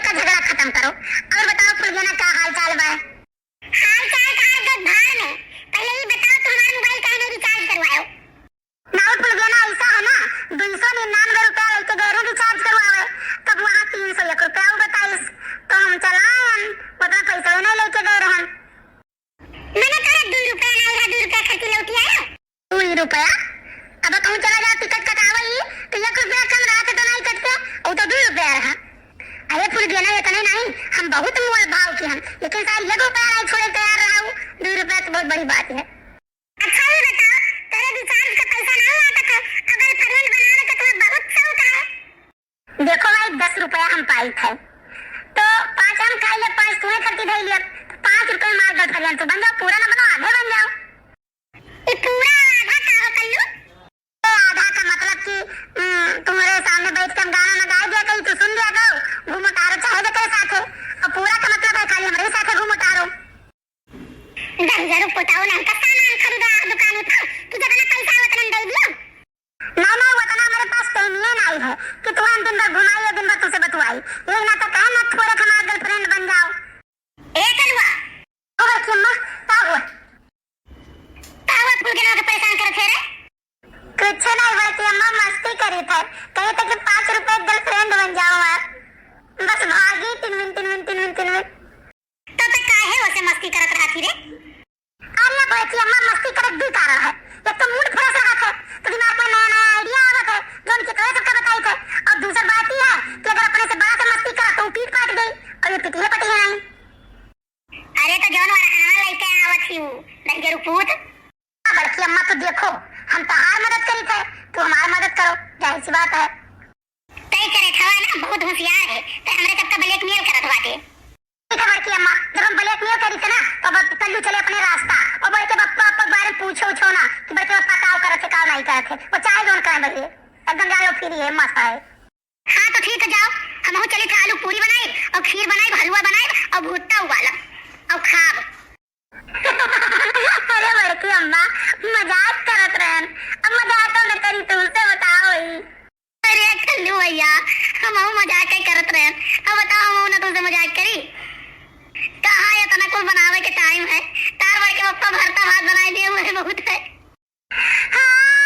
का झगड़ा खत्म करो और बताओ फुलगेना का हाल चाल बा? हाल चाल का तो धार में पहले ही बताओ तुम्हारा मोबाइल काहे नहीं रिचार्ज करवाओ? नहीं फुलगेना ऐसा है ना, 299 रुपया लेके गए रिचार्ज करवावे, तब वहाँ 301 रुपया बताइस तो हम चलाएं उतना पैसा नहीं लेके गए रहन। मैंने कहा 2 रुपया नहीं है, 2 रुपया खर्ची लौटी आया 2 रुपया। अब कहूँ चला जा टिकट कटावई तो 1 रुपया कम रहा तो नहीं कटते, वो तो 2 रुपया रहा। अरे फुलगेना इतने नहीं, हम बहुत मोल भाव के हम, लेकिन शायद 1 रुपया नहीं छोड़े तैयार रहा हूँ, 2 रुपया तो बहुत बड़ी बात है। अच्छा ये बताओ तेरे रिचार्ज का पैसा नहीं आता था, अगर फरवरी बनाने का तुम्हें बहुत शौक है। देखो भाई 10 रुपया हम पाई थे तो 5 हम खाई ले, 5 तुम्हें खर्ची दे लिया, 5 रुपये मार दो फरियान तो बन जाओ, पूरा ना बनो आधे बन जाओ। ये पूरा आधा का हो कल्लू? आधा का मतलब कि तुम्हारे सामने बैठ के हम गाना ना गा दिया कहीं तो सुन लिया करो, घूमो तारो चाहे तेरे साथ, और पूरा का मतलब है खाली हमारे साथ घूमो तारो। 10,000 बताओ ना, हमका सामान खरीदा दुकान में था, तुझे कितना पैसा उतना दे दियो? ना उतना मेरे पास टाइम नहीं है कि तू हम दिन भर घुमाई दिन भर तुझसे बतवाई, ये ना तो कहे ना थोड़े हमारा गर्लफ्रेंड बन जाओ। ए कलवा ओ बच्ची अम्मा का हुआ फुलगेना के परेशान करे थे रे? कुछ नहीं बच्ची अम्मा, मस्ती करी थे, कहे थे कि 5 रुपए गर्लफ्रेंड बन जाओ यार, बस भागी 3 मिनट तो तक काहे वैसे मस्ती करत रहा थी रे? अरे बच्ची अम्मा मस्ती करत भी कारण है, एक तो मूड फ्रेश रहा था तो दिमाग में नया नया आइडिया आवत है जो उनके कहे सबका बताई थे, और दूसरी बात ये है कि अगर अपने से बड़ा से मस्ती करा तो पीठ पाट गई और ये पिटिए पटी है नहीं। अरे तो जौन वाला खाना लेके आवत थी लड़के रुपूत बड़की अम्मा, तो देखो हम तो हार मदद करी थे तो हमारी मदद करो, जाहिर सी बात है। तय करे थवा ना बहुत होशियार है तो हमरे तब ब्लैकमेल करत बाटे। ठीक है बड़की अम्मा, जब हम ब्लैकमेल करी थे ना तो अब कल्लू चले अपने रास्ता और बड़के पप्पा के बारे में पूछो ना कि बड़के पप्पा का करत थे का नहीं करत थे, वो चाहे जोन करे भैया एकदम जाओ फिर ये मस्त है। हां तो ठीक है जाओ, हम हो चले थे आलू पूरी बनाई और खीर बनाई, हलवा बनाई और भुट्टा उबाला और खाब। अरे बड़की अम्मा मजाक करत रहन, अब मजाक न करी तुमसे बताओ ही। अरे कल्लू भैया हम मजाक ही करत रहन, अब बताओ हम ना तुमसे मजाक करी? कहाँ इतना कुछ बनावे के टाइम है, तार भर के पप्पा भरता भात बनाई दिए हुए बहुत है। हाँ